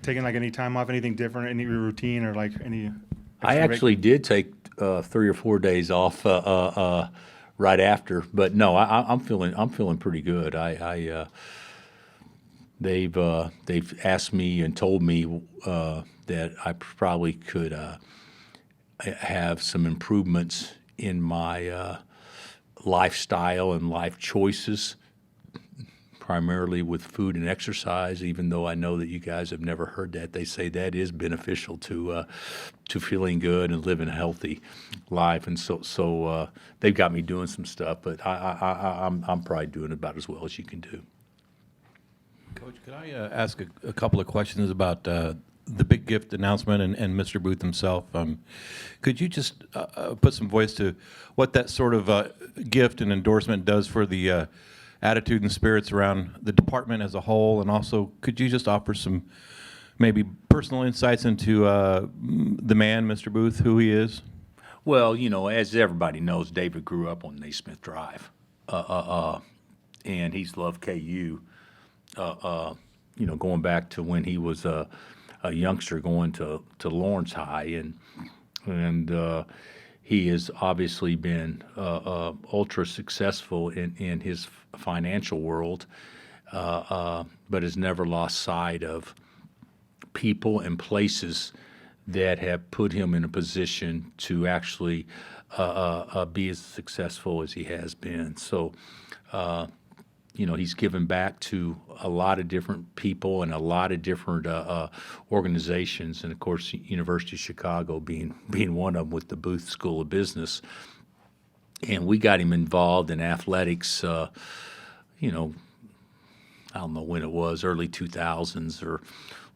taking like any time off, anything different, any routine or like any? I extra actually did take 3 or 4 days off right after, but no, I'm feeling pretty good. They've asked me and told me that I probably could have some improvements in my lifestyle and life choices, primarily with food and exercise. Even though I know that you guys have never heard that, they say that is beneficial to feeling good and living a healthy life. And so they've got me doing some stuff, but I'm probably doing about as well as you can do. Coach, could I ask a couple of questions about the big gift announcement and Mr. Booth himself? Could you just put some voice to what that sort of gift and endorsement does for the attitude and spirits around the department as a whole? And also, could you just offer some maybe personal insights into the man, Mr. Booth, who he is? Well, as everybody knows, David grew up on Naismith Drive, and he's loved KU. Going back to when he was a youngster going to Lawrence High, and he has obviously been ultra successful in his financial world, but has never lost sight of people and places that have put him in a position to actually be as successful as he has been. So, he's given back to a lot of different people and a lot of different organizations, and of course, University of Chicago being one of them with the Booth School of Business. And we got him involved in athletics. I don't know when it was, early 2000s or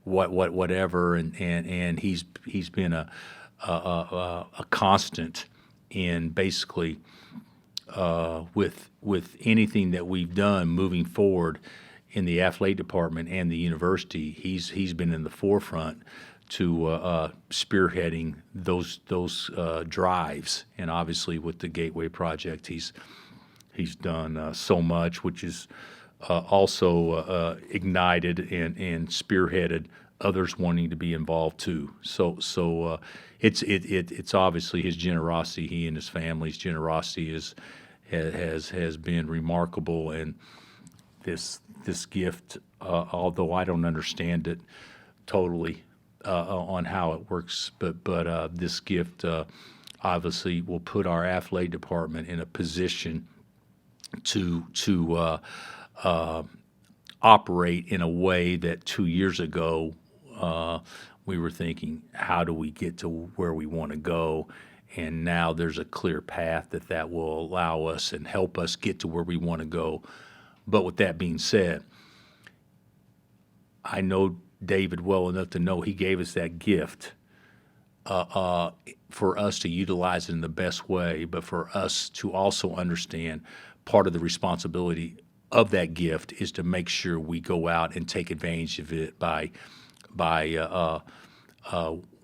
whatever, and he's been a constant in basically with anything that we've done moving forward in the athletic department and the university. He's been in the forefront to spearheading those drives, and obviously with the Gateway Project, he's done so much, which is also ignited and spearheaded others wanting to be involved too. So it's obviously his generosity, he and his family's generosity has been remarkable, and this gift, although I don't understand it totally on how it works, but this gift obviously will put our athletic department in a position to operate in a way that 2 years ago we were thinking, how do we get to where we want to go? And now there's a clear path that will allow us and help us get to where we want to go. But with that being said, I know David well enough to know he gave us that gift for us to utilize it in the best way, but for us to also understand part of the responsibility of that gift is to make sure we go out and take advantage of it by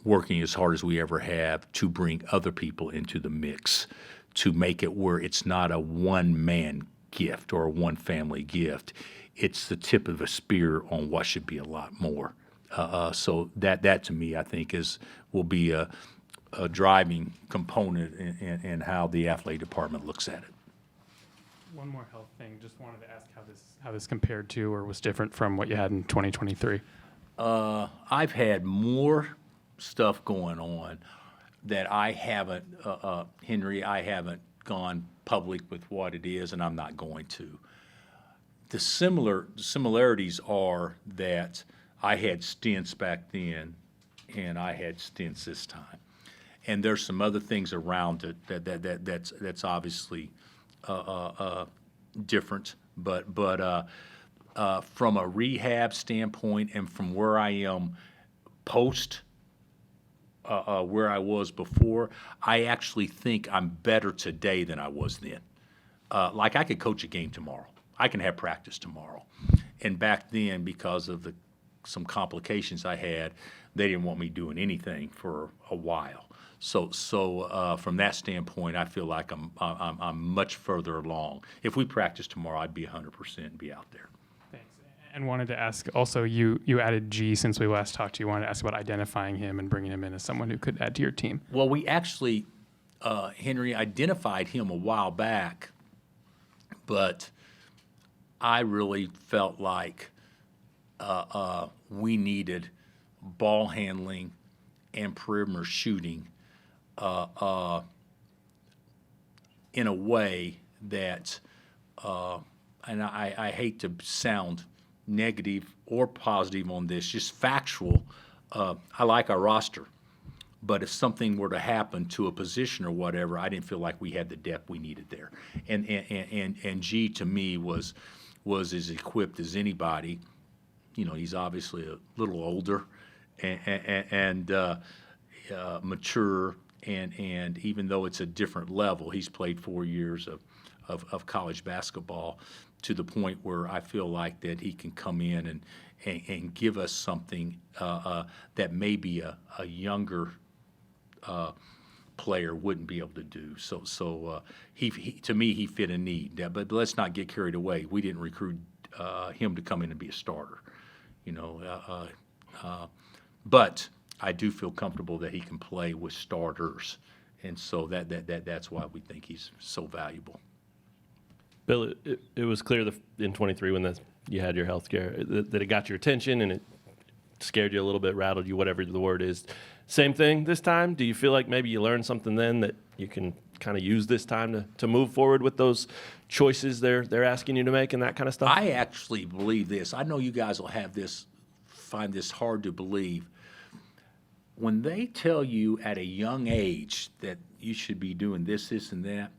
working as hard as we ever have to bring other people into the mix, to make it where it's not a one-man gift or a one-family gift. It's the tip of a spear on what should be a lot more. So that to me, I think, will be a driving component in how the athletic department looks at it. One more health thing. Just wanted to ask how this compared to or was different from what you had in 2023. I've had more stuff going on that I haven't, Henry, I haven't gone public with what it is, and I'm not going to. The similarities are that I had stints back then, and I had stints this time, and there's some other things around it that's obviously different, but from a rehab standpoint and from where I am post where I was before, I actually think I'm better today than I was then. Like I could coach a game tomorrow. I can have practice tomorrow. And back then, because of some complications I had, they didn't want me doing anything for a while. So from that standpoint, I feel like I'm much further along. If we practice tomorrow, I'd be 100% and be out there. Thanks. And wanted to ask also, you added G since we last talked to you. Wanted to ask about identifying him and bringing him in as someone who could add to your team. Well, we actually, Henry, identified him a while back, but I really felt like we needed ball handling and perimeter shooting in a way that, and I hate to sound negative or positive on this, just factual. I like our roster, but if something were to happen to a position or whatever, I didn't feel like we had the depth we needed there. And G to me was as equipped as anybody. You know, he's obviously a little older and mature, and even though it's a different level, he's played 4 years of college basketball to the point where I feel like that he can come in and give us something that maybe a younger player wouldn't be able to do. So he to me, he fit a need. But let's not get carried away. We didn't recruit him to come in and be a starter, you know. But I do feel comfortable that he can play with starters, and so that's why we think he's so valuable. Bill, it was clear in 23 when you had your health scare that it got your attention and it scared you a little bit, rattled you, whatever the word is. Same thing this time? Do you feel like maybe you learned something then that you can kind of use this time to move forward with those choices they're asking you to make and that kind of stuff? I actually believe this. I know you guys will find this hard to believe. When they tell you at a young age that you should be doing this, and that,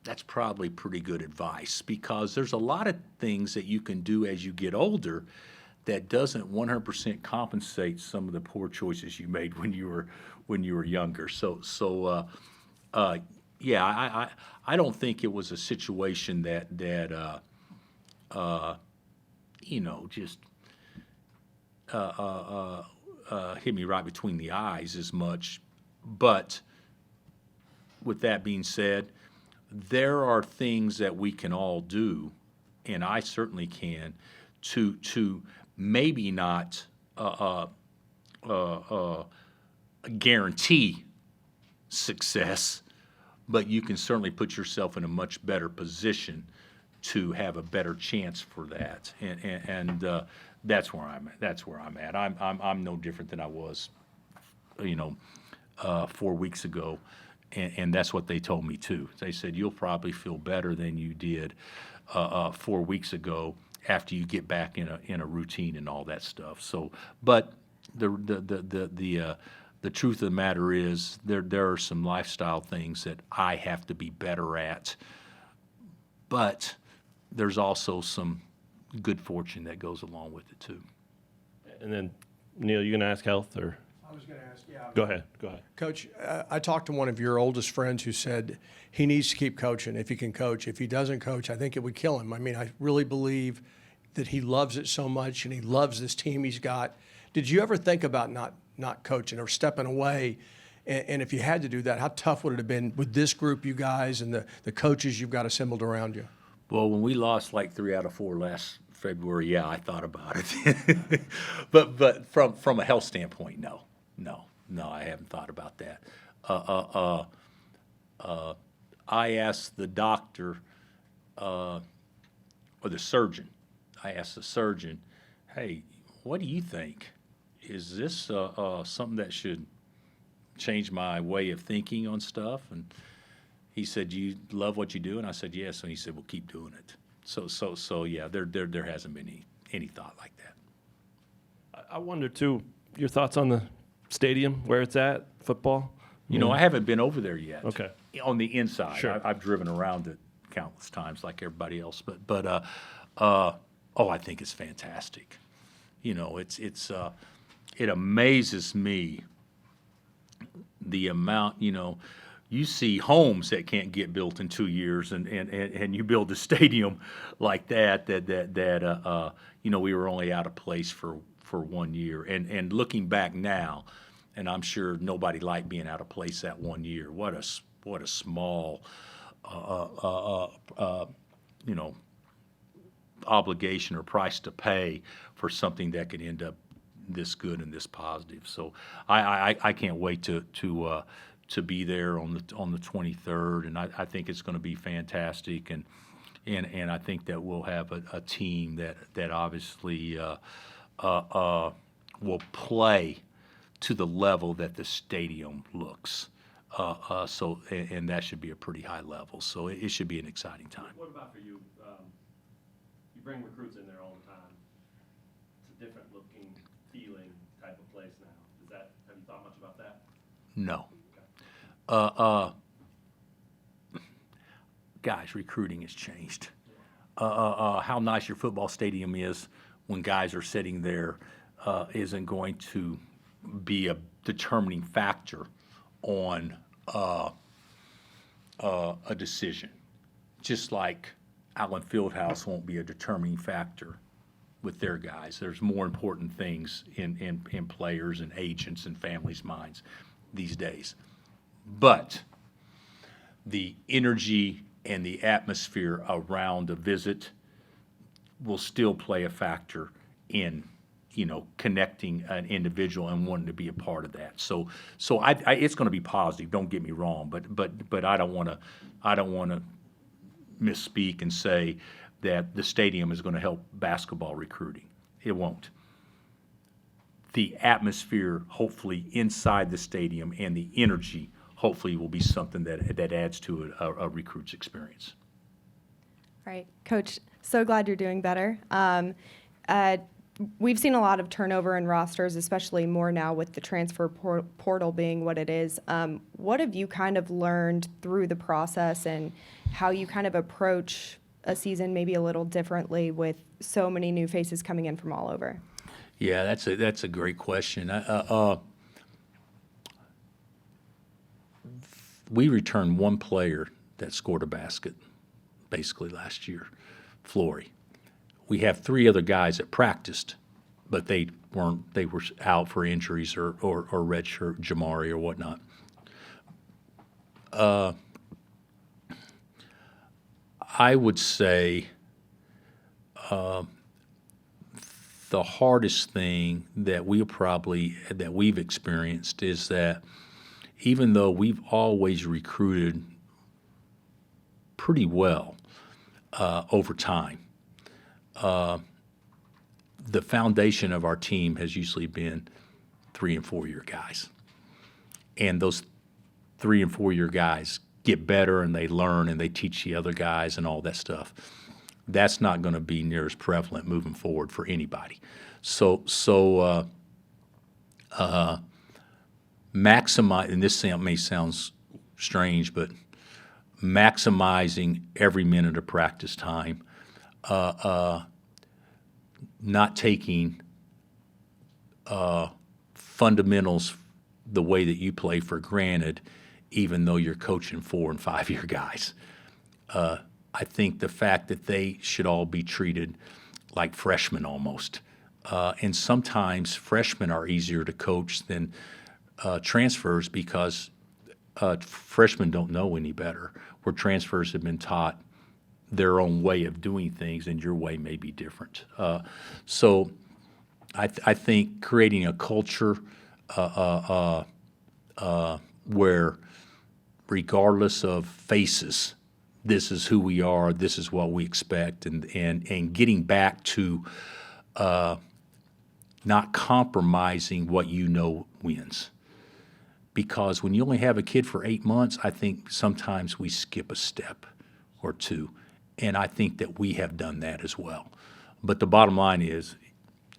that's probably pretty good advice, because there's a lot of things that you can do as you get older that doesn't 100% compensate some of the poor choices you made when you were younger. So yeah, I don't think it was a situation that you know, just hit me right between the eyes as much. But with that being said, there are things that we can all do, and I certainly can, to maybe not guarantee success, but you can certainly put yourself in a much better position to have a better chance for that. And that's where I'm at. I'm no different than I was, you know, 4 weeks ago. And that's what they told me too. They said, you'll probably feel better than you did 4 weeks ago after you get back in a routine and all that stuff. So, but the truth of the matter is there are some lifestyle things that I have to be better at. But there's also some good fortune that goes along with it too. And then, Neil, you going to ask health or? I was going to ask, yeah. Go ahead. Coach, I talked to one of your oldest friends who said he needs to keep coaching if he can coach. If he doesn't coach, I think it would kill him. I mean, I really believe that he loves it so much and he loves this team he's got. Did you ever think about not coaching or stepping away? And if you had to do that, how tough would it have been with this group, you guys, and the coaches you've got assembled around you? Well, when we lost like 3 out of 4 last February, yeah, I thought about it. but from a health standpoint, no, I haven't thought about that. I asked the doctor or the surgeon. I asked the surgeon, hey, what do you think? Is this something that should change my way of thinking on stuff? And he said, do you love what you do? And I said, yes. And he said, well, keep doing it. So yeah, there hasn't been any thought like that. I wonder, too, your thoughts on the stadium, where it's at, football? You know, I haven't been over there yet. Okay. On the inside. Sure. I've driven around it countless times like everybody else. But I think it's fantastic. You know, it amazes me the amount, you know, you see homes that can't get built in 2 years, and you build a stadium like that, you know, we were only out of place for 1 year. And looking back now, and I'm sure nobody liked being out of place that 1 year. What a small, you know, obligation or price to pay for something that could end up this good and this positive. So I can't wait to be there on the 23rd, and I think it's going to be fantastic, and I think that we'll have a team that obviously will play to the level that the stadium looks. And that should be a pretty high level. So it should be an exciting time. What about for you? You bring recruits in there all the time. It's a different looking, feeling type of place now. Have you thought much about that? No. Guys, recruiting has changed. How nice your football stadium is when guys are sitting there isn't going to be a determining factor on a decision. Just like Allen Fieldhouse won't be a determining factor with their guys. There's more important things in players and agents and families' minds these days. But the energy and the atmosphere around a visit will still play a factor in, connecting an individual and wanting to be a part of that. So it's going to be positive. Don't get me wrong, but I don't want to misspeak and say that the stadium is going to help basketball recruiting. It won't. The atmosphere, hopefully inside the stadium, and the energy, hopefully, will be something that adds to a recruit's experience. Right. Coach, so glad you're doing better. We've seen a lot of turnover in rosters, especially more now with the transfer portal being what it is. What have you kind of learned through the process, and how you kind of approach a season maybe a little differently with so many new faces coming in from all over? Yeah, that's a great question. We returned one player that scored a basket basically last year, Flory. We have 3 other guys that practiced, but they were out for injuries or redshirt, Jamari or whatnot. I would say the hardest thing that we've experienced is that even though we've always recruited pretty well over time, the foundation of our team has usually been 3- and 4-year guys. And those 3- and 4-year guys get better, and they learn, and they teach the other guys and all that stuff. That's not going to be near as prevalent moving forward for anybody. So maximize, and this may sound strange, but maximizing every minute of practice time, not taking fundamentals the way that you play for granted, even though you're coaching 4- and 5-year guys. I think the fact that they should all be treated like freshmen almost. And sometimes freshmen are easier to coach than transfers because freshmen don't know any better, where transfers have been taught their own way of doing things, and your way may be different. So I think creating a culture where regardless of faces, this is who we are, this is what we expect, and getting back to not compromising what wins. Because when you only have a kid for 8 months, I think sometimes we skip a step or two, and I think that we have done that as well. But the bottom line is,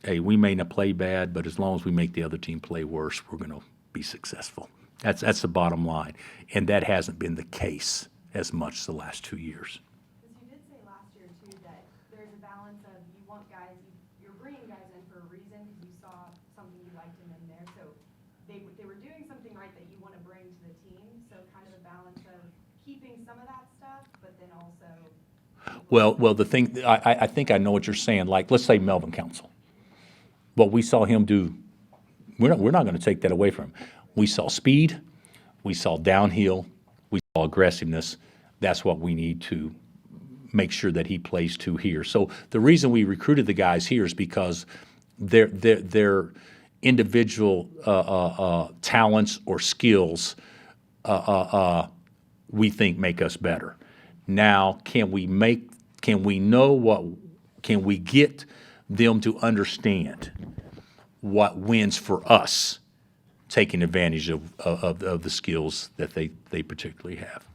hey, we may not play bad, but as long as we make the other team play worse, we're going to be successful. That's the bottom line, and that hasn't been the case as much the last 2 years. Because you did say last year, too, that there's a balance of you want guys, you're bringing guys in for a reason because you saw something you liked in them there. So they were doing something right that you want to bring to the team. So kind of a balance of keeping some of that stuff, but then also. Well, the thing, I think I know what you're saying. Like, let's say Melvin Council. What we saw him do, we're not going to take that away from him. We saw speed, we saw downhill, we saw aggressiveness. That's what we need to make sure that he plays too here. So the reason we recruited the guys here is because their individual talents or skills we think make us better. Now, can we get them to understand what wins for us, taking advantage of the skills that they particularly have?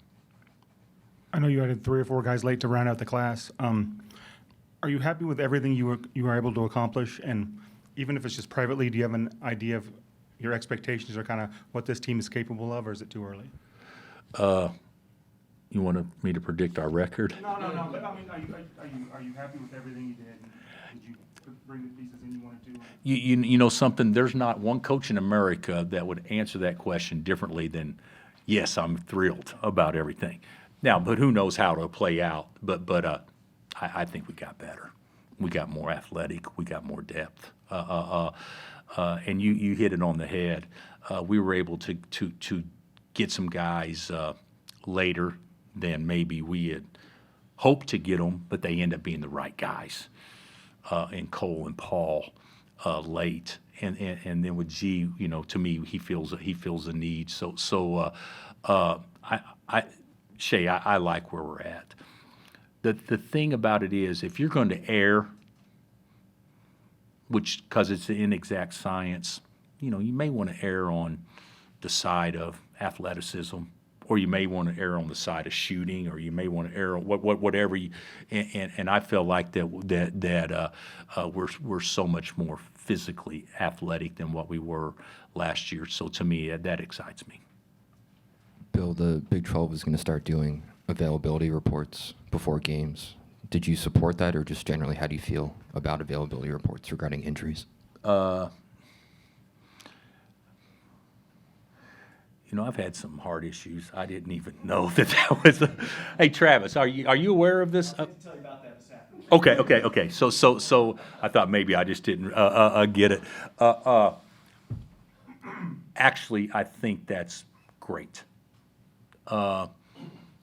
I know you added 3 or 4 guys late to round out the class. Are you happy with everything you were able to accomplish? And even if it's just privately, do you have an idea of your expectations or kind of what this team is capable of, or is it too early? You want me to predict our record? No. But I mean, are you happy with everything you did? Did you bring the pieces in you wanted to? You know something? There's not one coach in America that would answer that question differently than, yes, I'm thrilled about everything. Now, but who knows how it'll play out? But I think we got better. We got more athletic. We got more depth. And you hit it on the head. We were able to get some guys later than maybe we had hoped to get them, but they end up being the right guys. And Cole and Paul late, and then with G, to me he feels a need. So Shay, I like where we're at. The thing about it is, if you're going to err, because it's an inexact science, you may want to err on the side of athleticism, or you may want to err on the side of shooting, or you may want to err on whatever. And I feel like that we're so much more physically athletic than what we were last year. So to me, that excites me. Bill, the Big 12 is going to start doing availability reports before games. Did you support that, or just generally, how do you feel about availability reports regarding injuries? I've had some heart issues. I didn't even know that was a. Hey, Travis, are you aware of this? I can tell you about that this afternoon. Okay. So I thought maybe I just didn't get it. Actually, I think that's great. The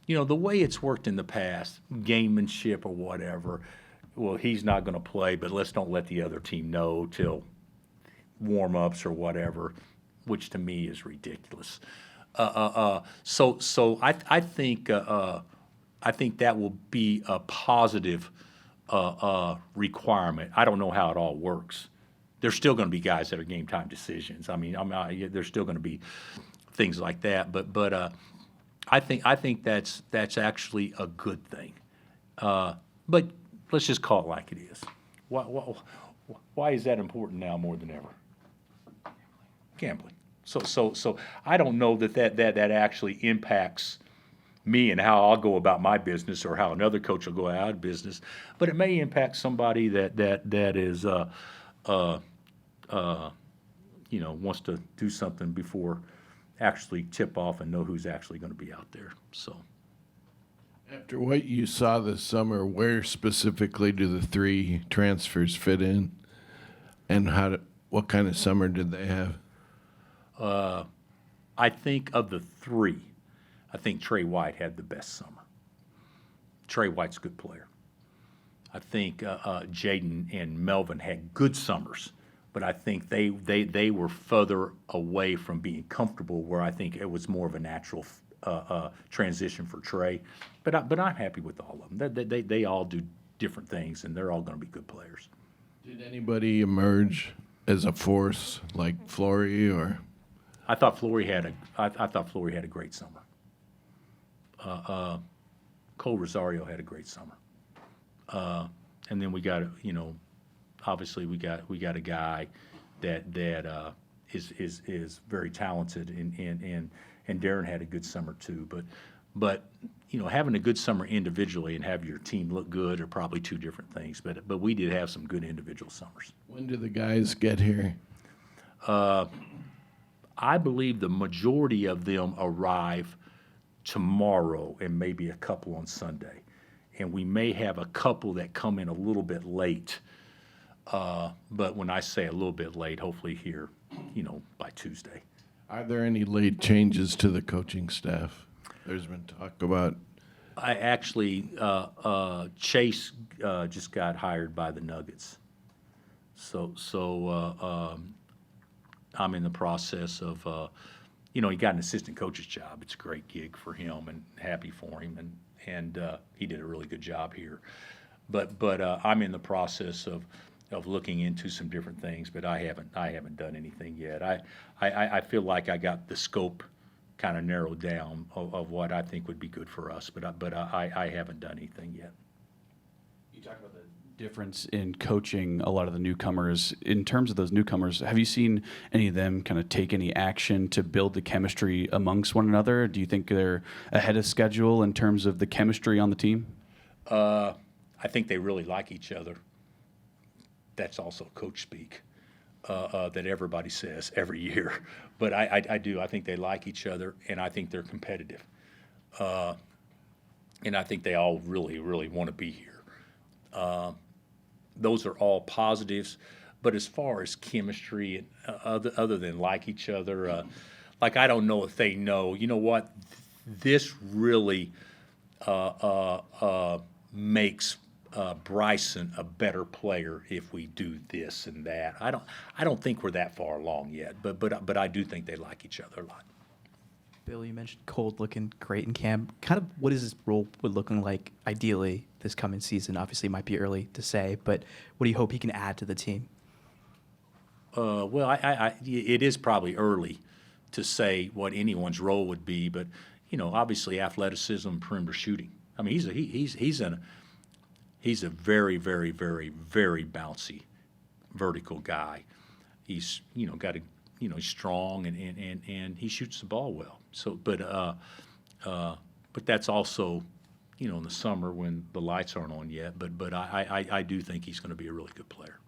way it's worked in the past, gamemanship or whatever, well, he's not going to play, but let's don't let the other team know till warm-ups or whatever, which to me is ridiculous. So I think that will be a positive requirement. I don't know how it all works. There's still going to be guys that are game time decisions. I mean, there's still going to be things like that, but I think that's actually a good thing. But let's just call it like it is. Why is that important now more than ever? Gambling. So I don't know that actually impacts me and how I'll go about my business, or how another coach will go out of business, but it may impact somebody that is wants to do something before actually tip off and know who's actually going to be out there. So After what you saw this summer, where specifically do the 3 transfers fit in, and what kind of summer did they have? I think of the 3, I think Trey White had the best summer. Trey White's a good player. I think Jaden and Melvin had good summers, but I think they were further away from being comfortable, where I think it was more of a natural transition for Trey. But I'm happy with all of them. They all do different things, and they're all going to be good players. Did anybody emerge as a force like Flory or? I thought Flory had a great summer. Cole Rosario had a great summer. And then we got, obviously we got a guy that is very talented, and Darren had a good summer too. But having a good summer individually and have your team look good are probably 2 different things. But we did have some good individual summers. When do the guys get here? I believe the majority of them arrive tomorrow, and maybe a couple on Sunday. And we may have a couple that come in a little bit late. But when I say a little bit late, hopefully here, by Tuesday. Are there any late changes to the coaching staff? There's been talk about I actually, Chase just got hired by the Nuggets. So I'm in the process of, he got an assistant coach's job. It's a great gig for him and happy for him, and he did a really good job here. But I'm in the process of looking into some different things, but I haven't done anything yet. I feel like I got the scope kind of narrowed down of what I think would be good for us, but I haven't done anything yet. You talked about the difference in coaching a lot of the newcomers. In terms of those newcomers, have you seen any of them kind of take any action to build the chemistry amongst one another? Do you think they're ahead of schedule in terms of the chemistry on the team? I think they really like each other. That's also coach speak that everybody says every year. But I do. I think they like each other, and I think they're competitive. And I think they all really, really want to be here. Those are all positives. But as far as chemistry, and other than like each other, like I don't know if they know, you know what, this really makes Bryson a better player if we do this and that. I don't think we're that far along yet, but I do think they like each other a lot. Bill, you mentioned Cold looking great in camp. Kind of what is his role would looking like ideally this coming season? Obviously, it might be early to say, but what do you hope he can add to the team? Well, it is probably early to say what anyone's role would be, but obviously athleticism, perimeter shooting. I mean, he's a very, very, very, very bouncy, vertical guy. He's got a he's strong and he shoots the ball well. So, but that's also in the summer when the lights aren't on yet. But I do think he's going to be a really good player.